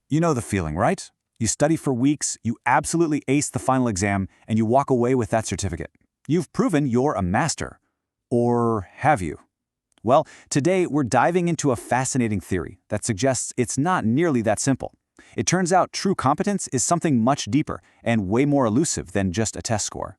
You know the feeling, right? You study for weeks, you absolutely ace the final exam, and you walk away with that certificate. You've proven you're a master. Or have you? Well, today we're diving into a fascinating theory that suggests it's not nearly that simple. It turns out true competence is something much deeper and way more elusive than just a test score.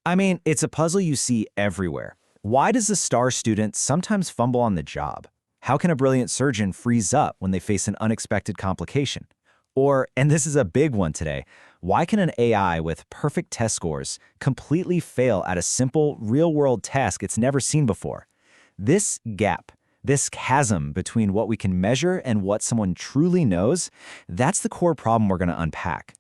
I mean, it's a puzzle you see everywhere. Why does a star student sometimes fumble on the job? How can a brilliant surgeon freeze up when they face an unexpected complication? Or, and this is a big one today, why can an AI with perfect test scores completely fail at a simple, real-world task it's never seen before? This gap, this chasm between what we can measure and what someone truly knows, that's the core problem we're going to unpack.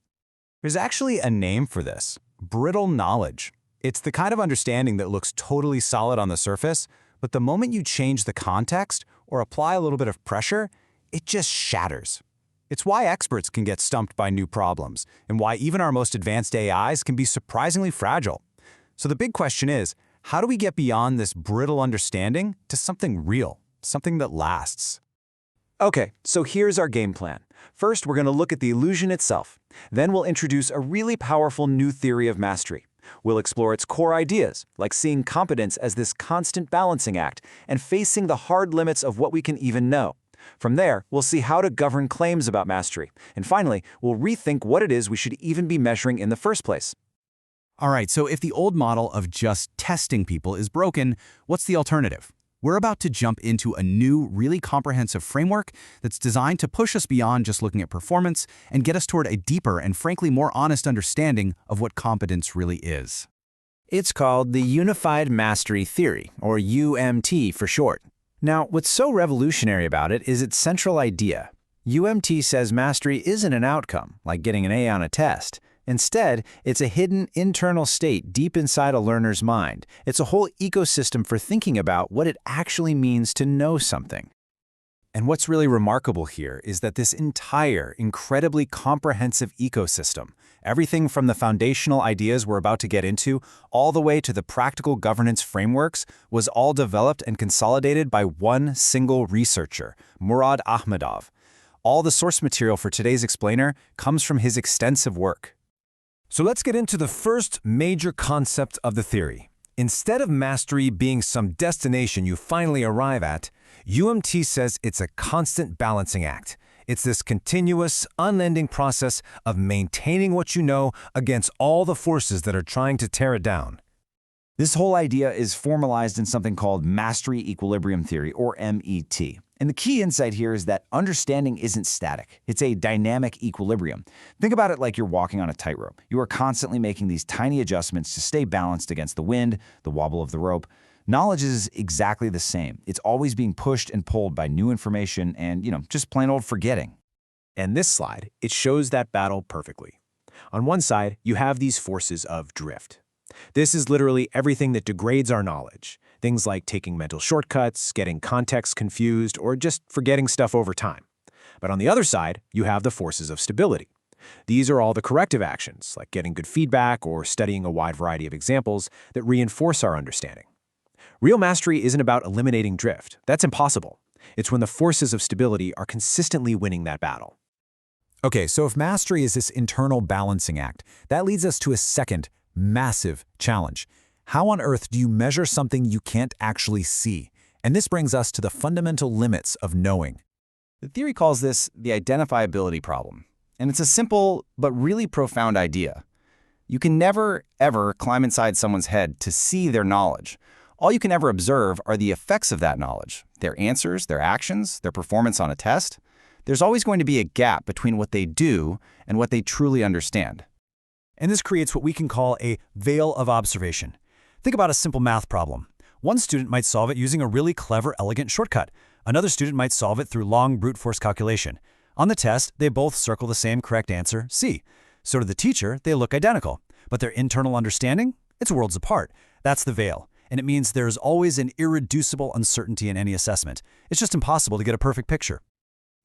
There's actually a name for this: brittle knowledge. It's the kind of understanding that looks totally solid on the surface, but the moment you change the context or apply a little bit of pressure, it just shatters. It's why experts can get stumped by new problems, and why even our most advanced AIs can be surprisingly fragile. So the big question is, how do we get beyond this brittle understanding to something real, something that lasts? Okay, so here's our game plan. First, we're going to look at the illusion itself. Then we'll introduce a really powerful new theory of mastery. We'll explore its core ideas, like seeing competence as this constant balancing act and facing the hard limits of what we can even know. From there, we'll see how to govern claims about mastery. And finally, we'll rethink what it is we should even be measuring in the first place. All right, so if the old model of just testing people is broken, what's the alternative? We're about to jump into a new, really comprehensive framework that's designed to push us beyond just looking at performance and get us toward a deeper and frankly more honest understanding of what competence really is. It's called the Unified Mastery Theory, or UMT for short. Now, what's so revolutionary about it is its central idea. UMT says mastery isn't an outcome, like getting an A on a test. Instead, it's a hidden internal state deep inside a learner's mind. It's a whole ecosystem for thinking about what it actually means to know something. And what's really remarkable here is that this entire, incredibly comprehensive ecosystem, everything from the foundational ideas we're about to get into, all the way to the practical governance frameworks, was all developed and consolidated by one single researcher, Ahmadov. All the source material for today's explainer comes from his extensive work. So let's get into the first major concept of the theory. Instead of mastery being some destination you finally arrive at, UMT says it's a constant balancing act. It's this continuous, unending process of maintaining what you know against all the forces that are trying to tear it down. This whole idea is formalized in something called mastery equilibrium theory, or MET. And the key insight here is that understanding isn't static. It's a dynamic equilibrium. Think about it like you're walking on a tightrope. You are constantly making these tiny adjustments to stay balanced against the wind, the wobble of the rope. Knowledge is exactly the same. It's always being pushed and pulled by new information and, just plain old forgetting. And this slide, it shows that battle perfectly. On one side, you have these forces of drift. This is literally everything that degrades our knowledge. Things like taking mental shortcuts, getting context confused, or just forgetting stuff over time. But on the other side, you have the forces of stability. These are all the corrective actions, like getting good feedback or studying a wide variety of examples that reinforce our understanding. Real mastery isn't about eliminating drift. That's impossible. It's when the forces of stability are consistently winning that battle. Okay, so if mastery is this internal balancing act, that leads us to a second, massive challenge. How on earth do you measure something you can't actually see? And this brings us to the fundamental limits of knowing. The theory calls this the identifiability problem. And it's a simple but really profound idea. You can never, ever climb inside someone's head to see their knowledge. All you can ever observe are the effects of that knowledge, their answers, their actions, their performance on a test. There's always going to be a gap between what they do and what they truly understand. And this creates what we can call a veil of observation. Think about a simple math problem. One student might solve it using a really clever, elegant shortcut. Another student might solve it through long brute force calculation. On the test, they both circle the same correct answer, C. So to the teacher, they look identical. But their internal understanding? It's worlds apart. That's the veil. And it means there's always an irreducible uncertainty in any assessment. It's just impossible to get a perfect picture.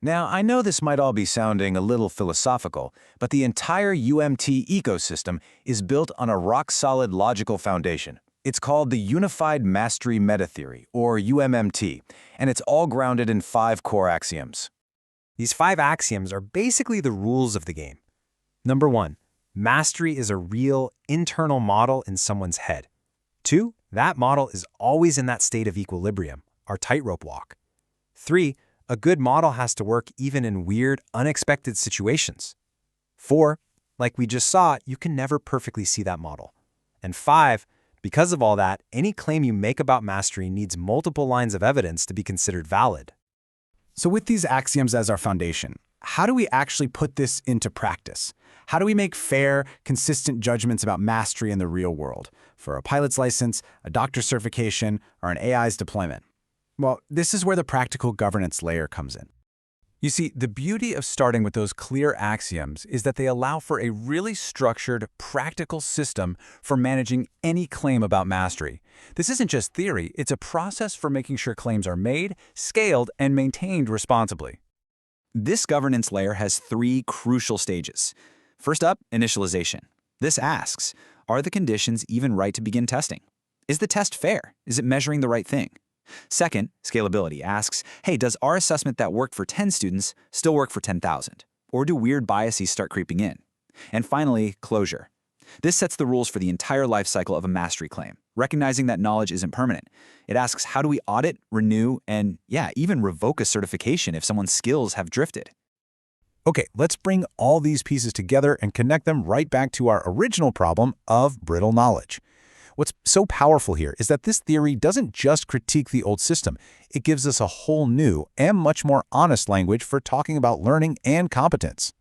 Now, I know this might all be sounding a little philosophical, but the entire UMT ecosystem is built on a rock-solid logical foundation. It's called the Unified Mastery Meta Theory, or UMMT, and it's all grounded in 5 core axioms. These 5 axioms are basically the rules of the game. Number 1, mastery is a real internal model in someone's head. 2, that model is always in that state of equilibrium, our tightrope walk. 3, a good model has to work even in weird, unexpected situations. 4, like we just saw, you can never perfectly see that model. And 5, because of all that, any claim you make about mastery needs multiple lines of evidence to be considered valid. So with these axioms as our foundation, how do we actually put this into practice? How do we make fair, consistent judgments about mastery in the real world for a pilot's license, a doctor's certification, or an AI's deployment? Well, this is where the practical governance layer comes in. You see, the beauty of starting with those clear axioms is that they allow for a really structured, practical system for managing any claim about mastery. This isn't just theory, it's a process for making sure claims are made, scaled, and maintained responsibly. This governance layer has 3 crucial stages. First up, initialization. This asks, are the conditions even right to begin testing? Is the test fair? Is it measuring the right thing? Second, scalability asks, hey, does our assessment that worked for 10 students still work for 10,000? Or do weird biases start creeping in? And finally, closure. This sets the rules for the entire life cycle of a mastery claim, recognizing that knowledge isn't permanent. It asks, how do we audit, renew, and even revoke a certification if someone's skills have drifted? Okay, let's bring all these pieces together and connect them right back to our original problem of brittle knowledge. What's so powerful here is that this theory doesn't just critique the old system. It gives us a whole new and much more honest language for talking about learning and competence.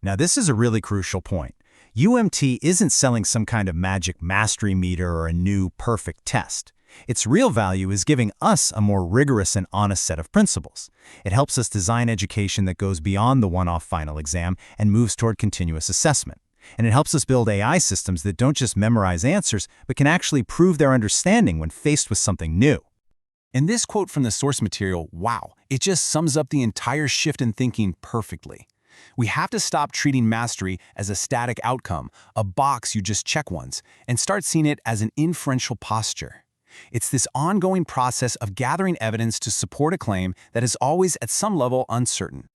Now, this is a really crucial point. UMMT isn't selling some kind of magic mastery meter or a new perfect test. Its real value is giving us a more rigorous and honest set of principles. It helps us design education that goes beyond the one-off final exam and moves toward continuous assessment. And it helps us build AI systems that don't just memorize answers, but can actually prove their understanding when faced with something new. And this quote from the source material, wow, it just sums up the entire shift in thinking perfectly. We have to stop treating mastery as a static outcome, a box you just check once, and start seeing it as an inferential posture. It's this ongoing process of gathering evidence to support a claim that is always at some level uncertain.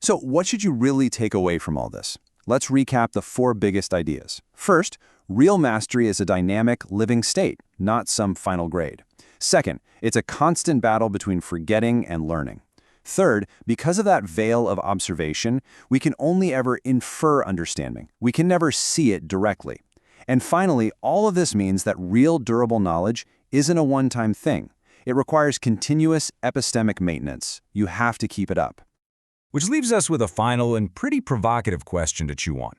So what should you really take away from all this? Let's recap the 4 biggest ideas. First, real mastery is a dynamic, living state, not some final grade. Second, it's a constant battle between forgetting and learning. Third, because of that veil of observation, we can only ever infer understanding. We can never see it directly. And finally, all of this means that real durable knowledge isn't a one-time thing. It requires continuous epistemic maintenance. You have to keep it up. Which leaves us with a final and pretty provocative question to chew on.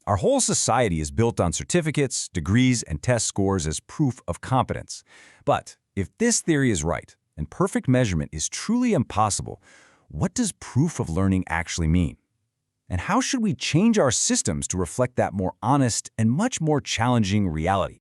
Our whole society is built on certificates, degrees, and test scores as proof of competence. But if this theory is right, and perfect measurement is truly impossible, what does proof of learning actually mean? And how should we change our systems to reflect that more honest and much more challenging reality?